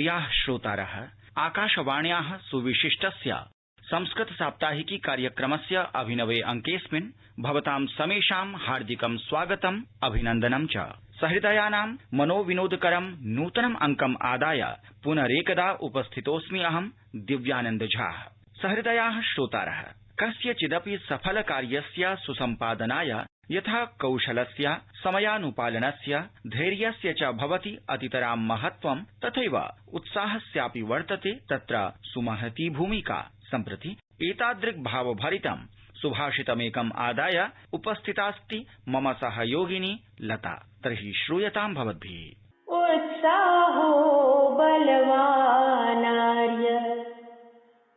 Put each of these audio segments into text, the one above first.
प्रियाः श्रोतारः, आकाशवाण्याः सुविशिष्टस्य संस्कृत साप्ताहिकी कार्यक्रमस्य अभिनवे अंकेऽस्मिन् भवतां समेषां हार्दिकं स्वागतम्, अभिनन्दनं च। सहृदयानां मनोविनोदकरं नूतनम् अंकम् आदाय पुनरेकदा उपस्थितोऽस्मि अहं दिव्यानन्द झा। सहृदयाः श्रोतारः, कस्यचिदपि सफल कार्यस्य सुसम्पादनाय यथा कौशलस्य, समयानुपालनस्य, धैर्यस्य च भवति अतितरां महत्वं, तथैव उत्साहस्यापि वर्तते तत्र सुमहती भूमिका। सम्प्रति एतादृक् भावभरितं सुभाषितमेकम् आदाय उपस्थितास्ति मम सहयोगिनी लता। तर्हि श्रूयतां भवद्भिः। उत्साहो बलवानार्य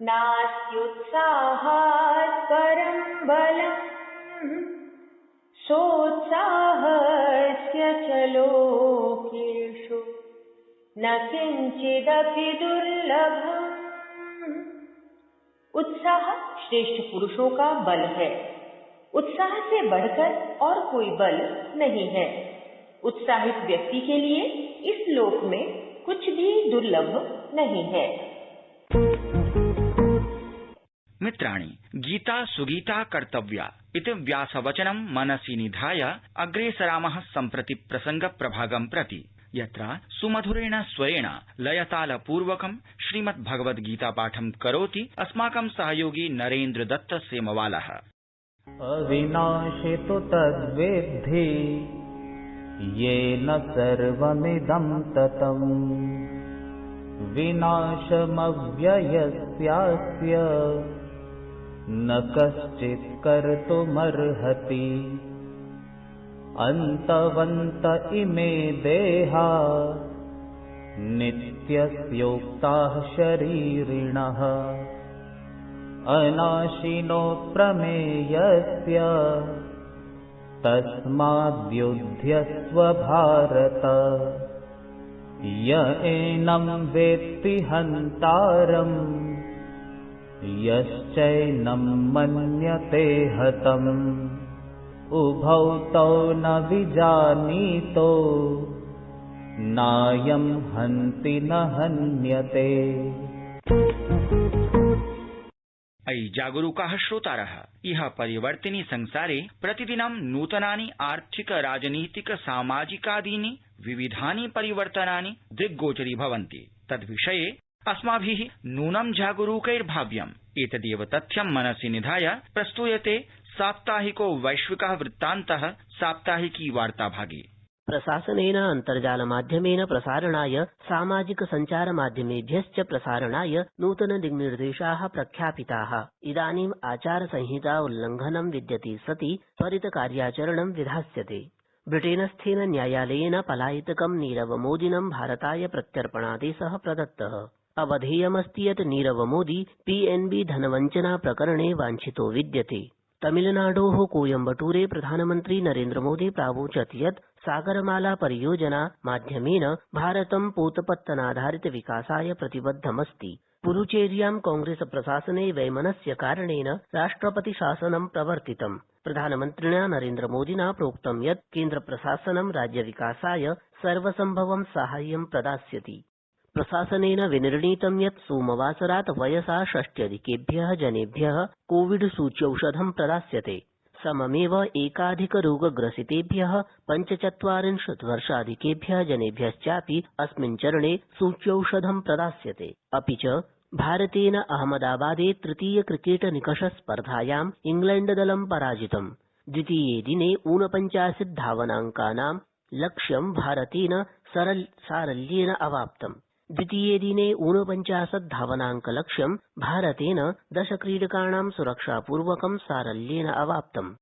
नास्त्युत्साहात् परं बलम्, सोत्साहस्य च लोकेषु न किंचिदपि दुर्लभम्। उत्साह श्रेष्ठ पुरुषों का बल है। उत्साह से बढ़कर और कोई बल नहीं है। उत्साहित व्यक्ति के लिए इस लोक में कुछ भी दुर्लभ नहीं है। मित्राणि, गीता सुगीता कर्तव्या इति व्यासवचनं मनसि निधाय अग्रेसरामः सम्प्रति प्रसंग प्रभागं प्रति, यत्र सुमधुरेण स्वरेण लयतालपूर्वकं श्रीमद्भगवद्गीता पाठं करोति अस्माकं सहयोगी नरेन्द्र दत्त सेमवालः। अविनाशि तु तद्विद्धि येन सर्वमिदं ततम्, विनाशमव्ययस्यास्य न कश्चित् कर्तुमर्हति। अन्तवन्त इमे देहा नित्यस्योक्ताः शरीरिणः, अनाशिनो प्रमेयस्य तस्माद्युध्यस्व भारत। य एनं वेत्ति हन्तारम् यश्चैनं मन्यते हतम्, उभौ तौ न विजानीतो नायं हन्ति न हन्यते। अयि जागरूकाः श्रोतारः, इह परिवर्तिनि संसारे प्रतिदिनं नूतनानि आर्थिक, राजनीतिक, सामाजिकादीनि विविधानि परिवर्तनानि दृग्गोचरी भवन्ति। तद्विषये अस्माभिः नूनं जागरूकैर्भाव्यम्। एतदेव तथ्यं मनसि निधाय प्रस्तूयते साप्ताहिको वैश्विकः वृत्तान्तः साप्ताहिकी वार्ताभागे। प्रशासनेन अन्तर्जालमाध्यमेन प्रसारणाय, सामाजिक सञ्चारमाध्यमेभ्यश्च प्रसारणाय नूतन दिग्निर्देशाः प्रख्यापिताः। इदानीम् आचारसंहिता उल्लङ्घनं विद्यते सति त्वरितकार्याचरणं विधास्यते। ब्रिटेनस्थेन न्यायालयेन पलायितकं नीरव मोदिनं भारताय प्रत्यर्पणादेशः प्रदत्तः। अवधेयमस्ति यत् नीरव मोदी PNB धनवञ्चना प्रकरणे वाञ्छितो विद्यते। तमिलनाडोः कोयम्बटूरे प्रधानमन्त्री नरेन्द्र मोदी प्रावोचत् यत् सागरमाला परियोजना माध्यमेन भारतं पोतपत्तनाधारित विकासाय प्रतिबद्धमस्ति। पुरुचेर्यां कांग्रेस प्रशासने वैमनस्य कारणेन राष्ट्रपति शासनं प्रवर्तितम्। प्रधानमन्त्रिणा नरेन्द्र मोदिना प्रोक्तं यत् केन्द्रप्रशासनं राज्यविकासाय सर्वसम्भवं साहाय्यं प्रदास्यति। प्रशासनेन विनिर्णीतं यत् सोमवासरात् वयसा 60 जनेभ्यः कोविड सूच्यौषधं प्रदास्यते। सममेव एकाधिकरोगग्रसितेभ्यः 45 वर्षाधिकेभ्यः जनेभ्यश्चापि अस्मिन् चरणे सूच्यौषधं प्रदास्यते। अपि च भारतेन अहमदाबादे तृतीय क्रिकेट निकष स्पर्धायाम् इंग्लैण्डदलं पराजितम्। द्वितीये दिने 49 धावनाङ्कानां लक्ष्यं भारतेन सारल्येन अवाप्तम्। द्वितीये दिने 49 धावनाङ्कलक्ष्यं भारतेन 10 क्रीडकाणां सुरक्षापूर्वकं सारल्येन अवाप्तम्।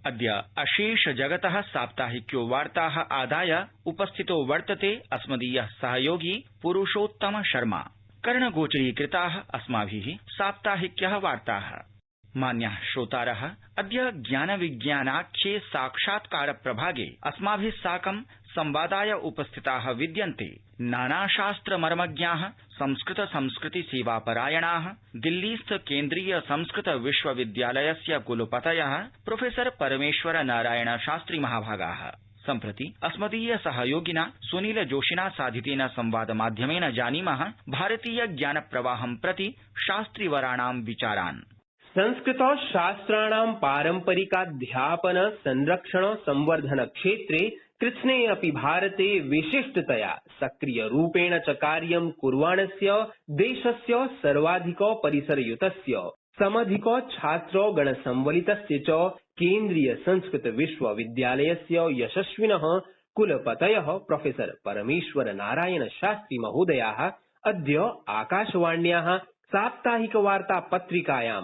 अद्य अशेष जगतः साप्ताहिक्यो वार्ताः आदाय उपस्थितो वर्तते अस्मदीयः सहयोगी पुरुषोत्तम शर्मा। कर्णगोचरीकृताः अस्माभिः साप्ताहिक्यः वार्ताः। मान्याः श्रोतारः, अद्य ज्ञानविज्ञानाख्ये साक्षात्कार प्रभागे अस्माभिः साकं संवादाय उपस्थिताः विद्यन्ते नानाशास्त्रमर्मज्ञाः, संस्कृति सेवापरायणाः, दिल्लीस्थ केन्द्रीय संस्कृत विश्वविद्यालयस्य कुलपतयः प्रोफेसर परमेश्वर नारायण शास्त्री महाभागाः। सम्प्रति अस्मदीय सहयोगिना सुनील जोशिना साधितेन संवाद माध्यमेन जानीमः भारतीय ज्ञान प्रवाहं प्रति शास्त्रिवराणां विचारान्। संस्कृत शास्त्राणां पारम्परिकाध्यापन संरक्षण संवर्धन क्षेत्रे कृत्स्ने अपि भारते विशिष्टतया सक्रियरूपेण च कार्यं कुर्वाणस्य देशस्य सर्वाधिक परिसरयुतस्य समधिक छात्रगणसंवलितस्य च केन्द्रीय संस्कृत विश्वविद्यालयस्य यशस्विनः कुलपतयः प्रोफेसर परमेश्वर नारायण शास्त्री महोदयाः अद्य आकाशवाण्याः साप्ताहिक वार्ता पत्रिकायां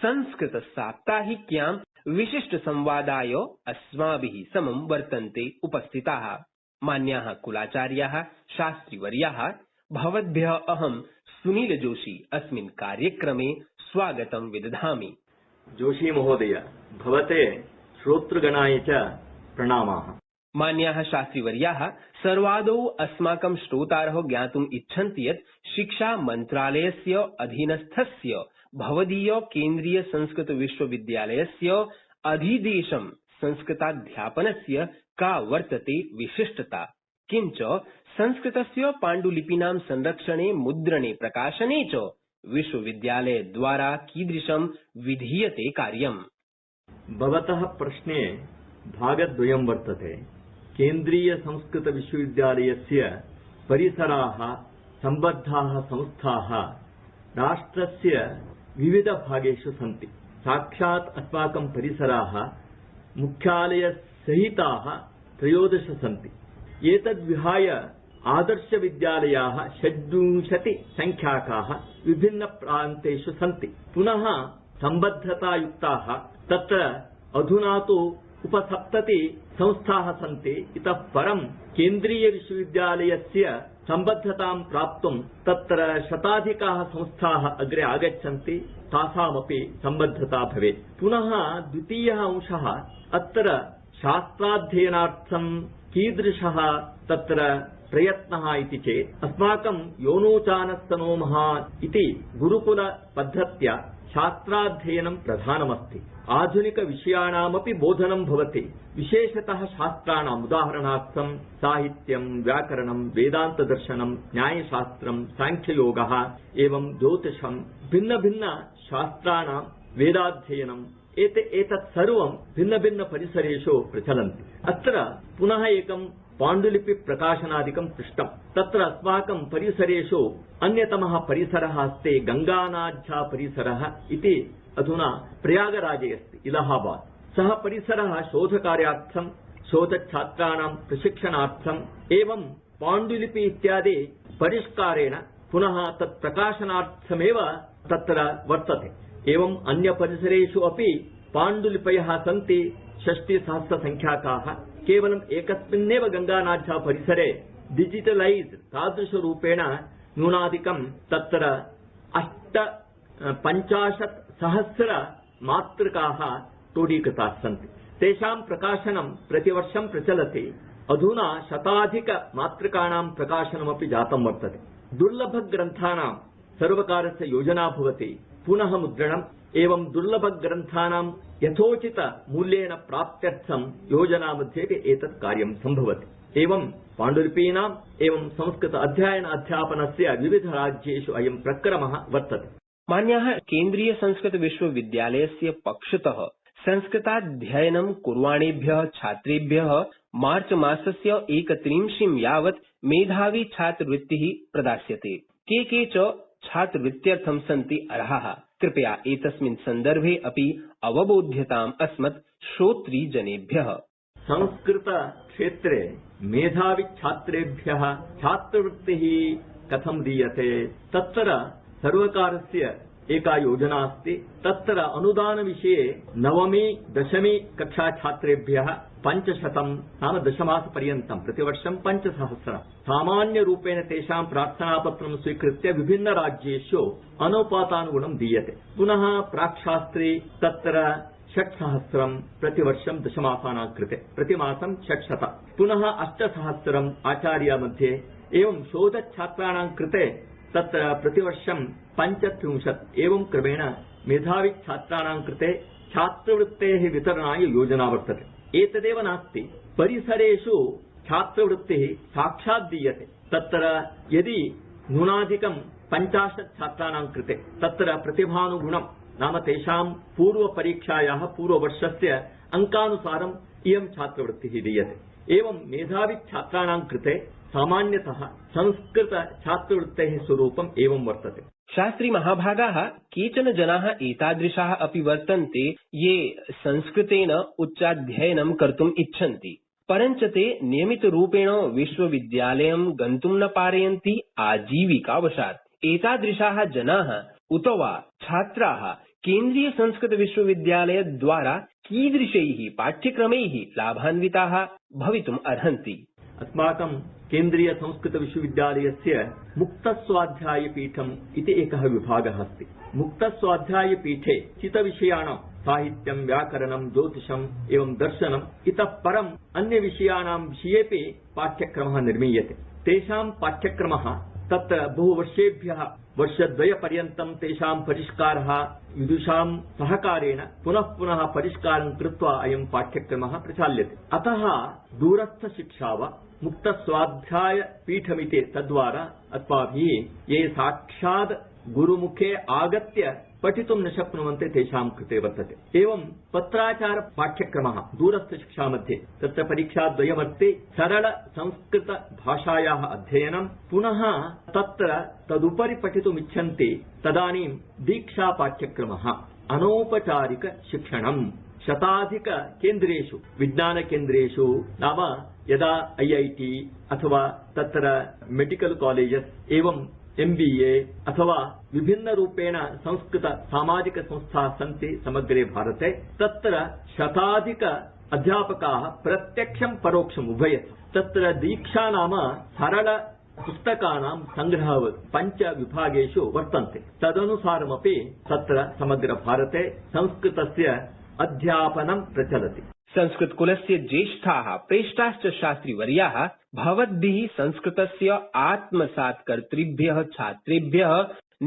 संस्कृत साप्ताहिक्यां विशिष्ट संवादाय अस्माभिः समं वर्तन्ते उपस्थिताः। मान्याः कुलाचार्याः शास्त्रीवर्याः, भवद्भ्यः अहं सुनील जोशी अस्मिन् कार्यक्रमे स्वागतं विदधामि। जोशी महोदय, भवते श्रोतृगणाय च प्रणामाः। मान्याः शास्त्रीवर्याः, सर्वादौ अस्माकं श्रोतारः ज्ञातुम् इच्छन्ति यत् शिक्षा मन्त्रालयस्य अधीनस्थस्य भवदीय केन्द्रीय संस्कृत विश्वविद्यालयस्य अधिदेशं संस्कृताध्यापनस्य का वर्तते विशिष्टता, किञ्च संस्कृतस्य पाण्डुलिपीनां संरक्षणे, मुद्रणे, प्रकाशने च विश्वविद्यालयद्वारा कीदृशं विधीयते कार्यम्। भवतः प्रश्ने भागद्वयं वर्तते। केन्द्रीय संस्कृत विश्वविद्यालयस्य परिसराः, सम्बद्धाः संस्थाः राष्ट्रस्य विविध भागेषु सन्ति। साक्षात् अस्माकं परिसराः मुख्यालयसहिताः 13 सन्ति। एतद्विहाय आदर्शविद्यालयाः 26 संख्याकाः विभिन्न प्रान्तेषु सन्ति। पुनः सम्बद्धतायुक्ताः तत्र अधुना तु 70 संस्थाः सन्ति। इतः परं केन्द्रीय विश्वविद्यालयस्य सम्बद्धतां प्राप्तुं तत्र शताधिकाः संस्थाः अग्रे आगच्छन्ति, तासामपि सम्बद्धता भवेत्। पुनः द्वितीयः अंशः, अत्र शास्त्राध्ययनार्थं कीदृशः तत्र प्रयत्नः इति चेत् अस्माकं योनोचानस्तनोमः इति गुरुकुलपद्धत्या शास्त्राध्ययनं प्रधानमस्ति। आधुनिकविषयाणामपि बोधनं भवति। विशेषतः शास्त्राणाम्, उदाहरणार्थं साहित्यं, व्याकरणं, वेदान्तदर्शनं, न्यायशास्त्रं, साङ्ख्ययोगः एवं ज्योतिषं, भिन्न भिन्न शास्त्राणां वेदाध्ययनं एतत् सर्वं भिन्न भिन्न परिसरेषु प्रचलन्ति। अत्र पुनः एकं पाण्डुलिपि प्रकाशनादिकं पृष्टम्। तत्र अस्माकं परिसरेषु अन्यतमः परिसरः अस्ति गङ्गानाझ्या परिसरः इति, अधुना प्रयागराजे अस्ति, इलाहाबाद। सः परिसरः शोधकार्यार्थं, शोधछात्राणां प्रशिक्षणार्थम् एवं पाण्डुलिपि इत्यादि परिष्कारेण पुनः तत् प्रकाशनार्थमेव तत्र वर्तते। एवं अन्य परिसरेषु अपि पाण्डुलिपयः सन्ति, 60,000 संख्याकाः। केवलम् एकस्मिन्नेव गङ्गानाझ्या परिसरे डिजिटलैज् तादृशरूपेण न्यूनाधिकं तत्र 58,000 मातृकाः टोडीकृताः सन्ति। तेषां प्रकाशनं प्रतिवर्षं प्रचलति। अधुना 100 मातृकाणां प्रकाशनमपि जातं वर्तते। दुर्लभग्रन्थानां सर्वकारस्य योजना भवति पुनः मुद्रणम्। एवं दुर्लभग्रन्थानां यथोचित मूल्येन प्राप्त्यर्थं योजनामध्येपि एतत् कार्यं सम्भवति। एवं पाण्डुलिपीनाम् एवं संस्कृत अध्ययन अध्यापनस्य विविध राज्येषु अयं प्रक्रमः वर्तते। मान्याः, केन्द्रीय संस्कृत विश्वविद्यालयस्य पक्षतः संस्कृताध्ययनं कुर्वाणेभ्यः छात्रेभ्यः मार्च मासस्य 31 यावत् मेधावी छात्रवृत्तिः प्रदास्यते। के च छात्रवृत्त्यर्थं सन्ति अर्हाः, कृपया एतस्मिन् सन्दर्भे अपि अवबोध्यताम् अस्मत् श्रोतृजनेभ्यः। संस्कृत क्षेत्रे मेधावी छात्रेभ्यः छात्रवृत्तिः कथं दीयते? तत्र सर्वकारस्य एका योजना अस्ति। तत्र अनुदानविषये 9वी 10वी कक्षा छात्रेभ्यः 500 नाम 10 मासपर्यन्तं प्रतिवर्षं 5,000 सामान्यरूपेण तेषां प्रार्थनापत्रं स्वीकृत्य विभिन्न राज्येषु अनुपातानुगुणं दीयते। पुनः प्राक्शास्त्री तत्र 6,000 प्रतिवर्षं 10 मासानां कृते, प्रतिमासं 600। पुनः 8,000 आचार्य मध्ये। एवं शोधछात्राणां कृते तत्र प्रतिवर्षं 35। एवं क्रमेण मेधावी छात्राणां कृते छात्रवृत्तेः वितरणाय योजना वर्तते। एतदेव नास्ति, परिसरेषु छात्रवृत्तिः साक्षात् दीयते। तत्र यदि न्यूनाधिकं 50 छात्राणां कृते तत्र प्रतिभानुगुणं नाम तेषां पूर्वपरीक्षायाः पूर्ववर्षस्य अङ्कानुसारम् इयं छात्रवृत्तिः दीयते। एवं मेधावि छात्राणां कृते सामान्यतः संस्कृत छात्रवृत्तेः स्वरूपम् एवं वर्तते। शास्त्री महाभागाः केचन जनाः एतादृशाः अपि वर्तन्ते ये संस्कृतेन उच्चाध्ययनं कर्तुम् इच्छन्ति, परञ्च ते नियमितरूपेण विश्वविद्यालयं गन्तुं न पारयन्ति आजीविकावशात्। एतादृशाः जनाः उत वा छात्राः केन्द्रीय संस्कृत विश्वविद्यालय द्वारा कीदृशैः पाठ्यक्रमैः लाभान्विताः भवितुम् अर्हन्ति? अस्माकं केन्द्रीय संस्कृत विश्वविद्यालयस्य मुक्तस्वाध्यायपीठम् इति एकः विभागः अस्ति। मुक्तस्वाध्यायपीठे चितविषयाणां साहित्यं, व्याकरणं, ज्योतिषम् एवं दर्शनम् इतः परम् अन्यविषयाणां विषयेपि पाठ्यक्रमः निर्मीयते। तेषां पाठ्यक्रमः तत्र बहुवर्षेभ्यः वर्षद्वयपर्यन्तं तेषां परिष्कारः विदुषां सहकारेण पुनः पुनः परिष्कारं कृत्वा अयं पाठ्यक्रमः प्रचाल्यते। अतः दूरस्थशिक्षा वा मुक्तस्वाध्यायपीठमिति तद्वारा अस्माभिः ये साक्षात् गुरुमुखे आगत्य पठितुं न शक्नुवन्ति तेषां कृते वर्तते। एवं पत्राचार पाठ्यक्रमः दूरस्थशिक्षा मध्ये तत्र परीक्षाद्वयमस्ति। सरल संस्कृत भाषायाः अध्ययनं, पुनः तत्र तदुपरि पठितुम् इच्छन्ति तदानीं दीक्षा पाठ्यक्रमः, अनौपचारिक शिक्षणं शताधिक केन्द्रेषु विज्ञानकेन्द्रेषु नाम यदा IIT अथवा तत्र मेडिकल कॉलेजेस् एवं MBA अथवा विभिन्नरूपेण संस्कृत सामाजिक संस्थाः सन्ति समग्रे भारते, तत्र शताधिक अध्यापकाः प्रत्यक्षं परोक्षम् उभयति। तत्र दीक्षा नाम सरल पुस्तकानां संग्रहः 5 विभागेषु वर्तन्ते। तदनुसारमपि तत्र समग्र भारते संस्कृतस्य अध्यापनं प्रचलति। संस्कृतकुलस्य ज्येष्ठाः प्रेष्ठाश्च शास्त्रीवर्याः भवद्भिः संस्कृतस्य आत्मसात्कर्तृभ्यः छात्रेभ्यः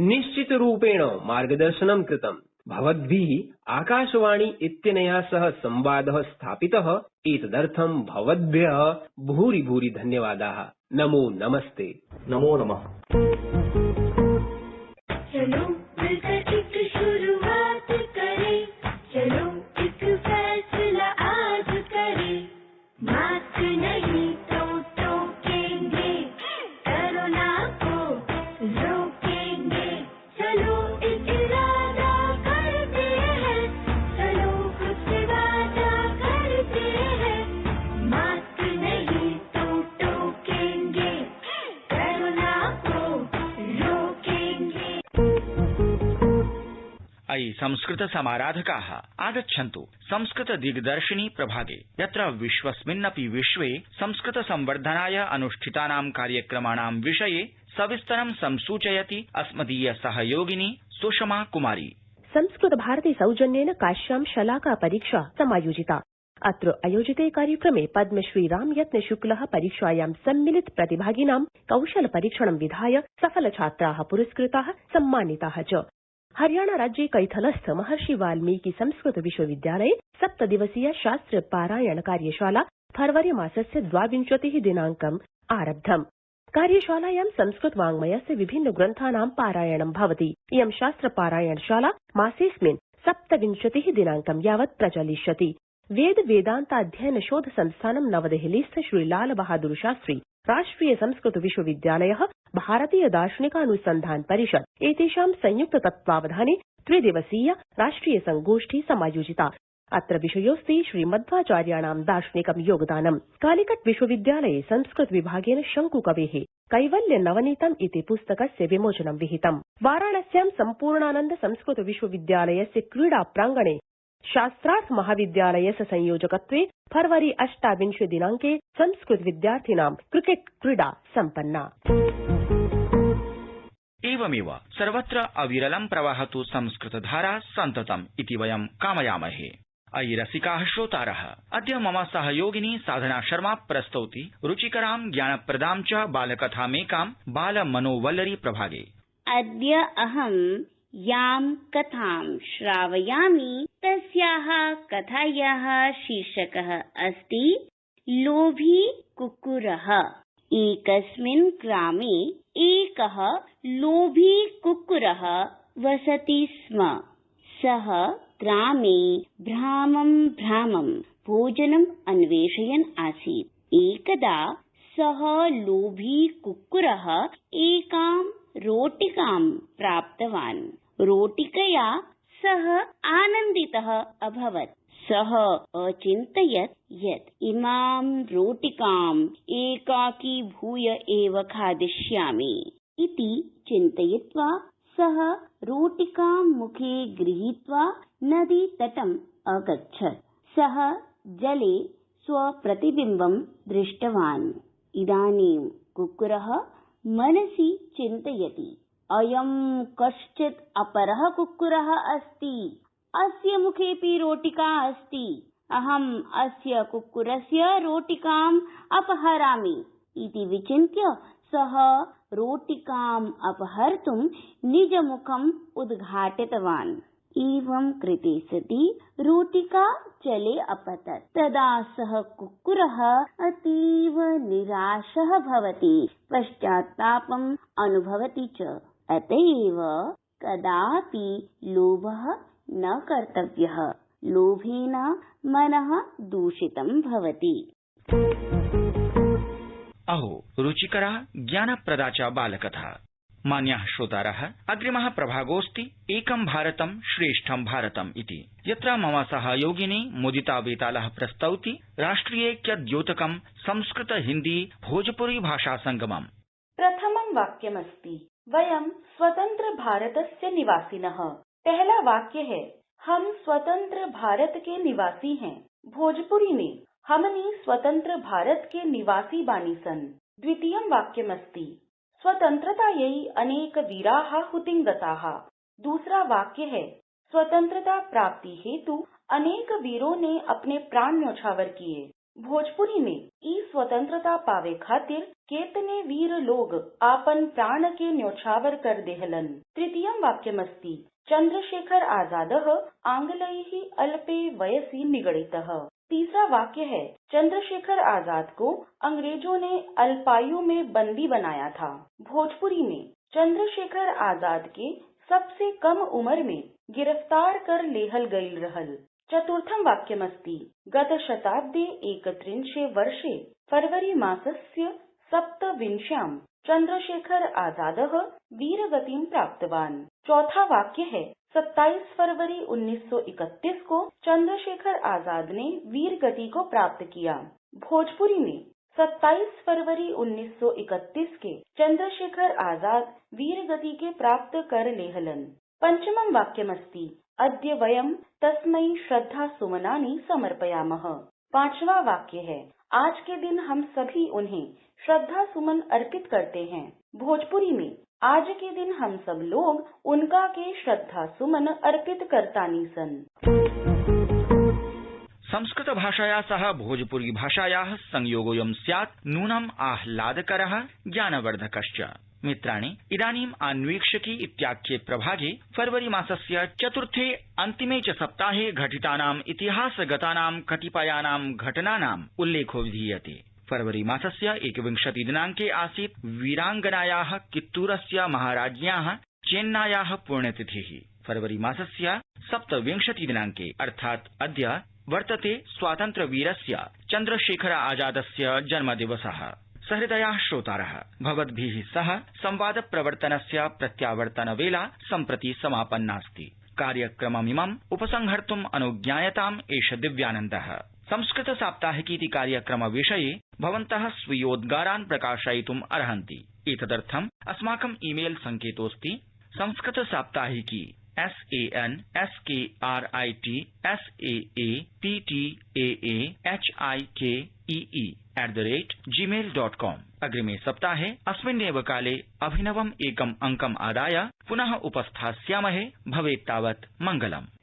निश्चितरूपेण मार्गदर्शनं कृतम्। भवद्भिः आकाशवाणी इत्यनया सह संवादः स्थापितः। एतदर्थं भवद्भ्यः भूरि भूरि धन्यवादाः। नमो नमस्ते। नमो नमः। चलो मिलकर एक शुरुआत करें, चलो एक फैसला आज करें, मास्क नहीं तो टोकेंगे, कोरोना को रोकेंगे, चलो एक इरादा करते हैं, चलो खुद से वादा करते हैं, मास्क नहीं तो टोकेंगे, कोरोना को रोकेंगे। अयि संस्कृत समाराधकाः आगच्छन्तु संस्कृत दिग्दर्शिनी प्रभागे, यत्र विश्वस्मिन्नपि विश्वे संस्कृत संवर्धनाय अनुष्ठितानां कार्यक्रमाणां विषये सविस्तरं संसूचयति अस्मदीय सहयोगिनी सुषमा कुमारी। संस्कृत भारती सौजन्येन काश्यां शलाका परीक्षा समायोजिता। अत्र आयोजिते कार्यक्रमे पद्मश्री रामयत्न शुक्लः परीक्षायां सम्मिलित प्रतिभागिनां कौशल परीक्षणं विधाय सफल छात्राः पुरस्कृताः सम्मानिताः च। हरियाणा राज्ये कैथलस्थ महर्षि वाल्मीकि संस्कृत विश्वविद्यालये 7 दिवसीय शास्त्र पारायण कार्यशाला फरवरी मासस्य 22 दिनाङ्कम् आरब्धम्। कार्यशालायां संस्कृत वाङ्मयस्य विभिन्न ग्रन्थानां पारायणं भवति। इयं शास्त्र पारायणशाला मासेऽस्मिन् 27 दिनाङ्कं यावत् प्रचलिष्यति। वेद वेदान्ताध्ययन शोध संस्थानं नवदेहलीस्थ श्री लाल बहादुर शास्त्री राष्ट्रिय संस्कृत विश्वविद्यालयः, भारतीय दार्शनिकानुसन्धान परिषद एतेषां संयुक्त तत्त्वावधाने 3 दिवसीय राष्ट्रिय संगोष्ठी समायोजिता। अत्र विषयोऽस्ति श्रीमध्वाचार्याणां दार्शनिकं योगदानम्। कालिकट विश्वविद्यालये संस्कृत विभागेन शङ्कुकवेः कैवल्य नवनीतम् इति पुस्तकस्य विमोचनं विहितम्। वाराणस्यां सम्पूर्णानन्द संस्कृत विश्वविद्यालयस्य क्रीडा प्राङ्गणे शास्त्रार्थ महाविद्यालयस्य संयोजकत्वे फरवरी 28 दिनाङ्के संस्कृत विद्यार्थिनां क्रिकेट क्रीडा सम्पन्ना। एवमेव सर्वत्र अविरलं प्रवहतु संस्कृतधारा सन्ततम् इति वयं कामयामहे। अयि रसिकाः श्रोतारः, अद्य मम सहयोगिनी साधना शर्मा प्रस्तौति रुचिकरां ज्ञानप्रदां च बालकथामेकां बालमनोवल्लरी प्रभागे। अद्य अहं यां कथां श्रावयामि तस्याः कथायाः शीर्षकः अस्ति लोभी कुक्कुरः। एकस्मिन् ग्रामे एकः लोभी कुक्कुरः वसति स्म। सः ग्रामे भ्रामं भोजनम् अन्वेषयन् आसीत्। एकदा सः लोभी कुक्कुरः एकां रोटिकां प्राप्तवान्। रोटिकया सः आनन्दितः अभवत्। सः अचिन्तयत् यत् इमां रोटिकाम् एकाकी भूय एव खादिष्यामि इति चिन्तयित्वा सः रोटिकां मुखे गृहीत्वा नदीतटम् अगच्छत्। सः जले स्वप्रतिबिम्बं दृष्टवान्। इदानीं कुक्कुरः मनसि चिन्तयति, अयं कश्चित् अपरः कुक्कुरः अस्ति। अस्य मुखेऽपि रोटिका अस्ति। अहम् अस्य कुक्कुरस्य रोटिकाम् अपहरामि इति विचिन्त्य सः रोटिकाम् अपहर्तुं निजमुखम् उद्घाटितवान्। एवं कृते सति रोटिका जले अपतत्। तदा सः कुक्कुरः अतीव निराशः भवति, पश्चात्तापम् अनुभवति च। अतएव कदापि लोभः न कर्तव्यः। लोभेन मनः दूषितं भवति। अहो रुचिकरा ज्ञानप्रदा च बालकथा। मान्याः श्रोतारः, अग्रिमः प्रभागोऽस्ति एकं भारतं श्रेष्ठं भारतम् इति, यत्र मम सहयोगिनी मुदिता वेतालः प्रस्तौति राष्ट्रियैक्यद्योतकं संस्कृत हिन्दी भोजपुरी भाषा संगमम्। प्रथमं वाक्यमस्ति वयं स्वतंत्र भारतस्य निवासिनः। पहला वाक्य है हम स्वतंत्र भारत के निवासी हैं। भोजपुरी में हमनी स्वतंत्र भारत के निवासी बानी सन। द्वितीयं वाक्यमस्ति स्वतंत्रतायै अनेक वीराः हुतिंगताः। दूसरा वाक्य है स्वतंत्रता प्राप्ति हेतु अनेक वीरों ने अपने प्राण न्यौछावर किए। भोजपुरी में ई स्वतंत्रता पावे खातिर केतने वीर लोग आपन प्राण के न्यौछावर कर देहलन। तृतीयं वाक्यमस्ति चंद्रशेखर आजादः आंग्लैः अल्पे वयसि निगडितः। तीसरा वाक्य है चंद्रशेखर आजाद को अंग्रेजों ने अल्पायु में बंदी बनाया था। भोजपुरी में चंद्रशेखर आजाद के सबसे कम उम्र में गिरफ्तार कर लेहल गईल रहल। चतुर्थं वाक्यमस्ति गत शताब्दे 31 वर्षे फरवरी मासस्य 27 चंद्रशेखर आजादः वीरगतिं प्राप्तवान्। चौथा वाक्य है 27 फरवरी 1931 को चंद्रशेखर आजाद ने वीर गति को प्राप्त किया। भोजपुरी में 27 फरवरी 1931 के चंद्रशेखर आजाद वीर गति के प्राप्त कर लेहलन। पंचमं वाक्यमस्ति अद्य वयं तस्मै श्रद्धा सुमनानि समर्पयामः। पांचवा वाक्य है आज के दिन हम सभी उन्हें श्रद्धा सुमन अर्पित करते हैं। भोजपुरी में आज के दिन हम सब लोग उनका के श्रद्धा सुमन अर्पित करतानि सन। संस्कृत भाषाया सह भोजपुरी भाषायाः संयोगोऽयं स्यात् नूनम् आह्लादकरः ज्ञानवर्धकश्च। मित्राणि, इदानीम् अन्वीक्षकी इत्याख्ये प्रभागे फरवरी मासस्य चतुर्थे अन्तिमे च सप्ताहे घटितानाम् इतिहासगतानां कतिपयानां घटनानाम् उल्लेखो विधीयते। फरवरी मासस्य 21 दिनाङ्के आसीत् वीराङ्गनायाः कित्तूरस्य महाराज्ञ्याः चेन्नायाः पुण्यतिथिः। फरवरी मासस्य 27 दिनाङ्के अर्थात् अद्य वर्तते स्वातन्त्र्यवीरस्य चन्द्रशेखर आजादस्य जन्मदिवसः। सहृदयाः श्रोतारः, भवद्भिः सह संवाद प्रवर्तनस्य प्रत्यावर्तनवेला सम्प्रति समापन्नास्ति। कार्यक्रममिमम् उपसंहर्तुम् अनुज्ञायताम् एष दिव्यानन्दः। संस्कृत साप्ताहिकीति कार्यक्रम विषये भवन्तः स्वीयोद्गारान् प्रकाशयितुम् अर्हन्ति। एतदर्थम् अस्माकम् ईमेल सङ्केतोऽस्ति संस्कृत साप्ताहिकी SANSKRITSAAPTAAHIKEE@gmail.com। अग्रिमे सप्ताहे अस्मिन्नेव काले अभिनवम् एकम् अङ्कम् आदाय पुनः उपस्थास्यामहे। भवेत्तावत् मङ्गलम्।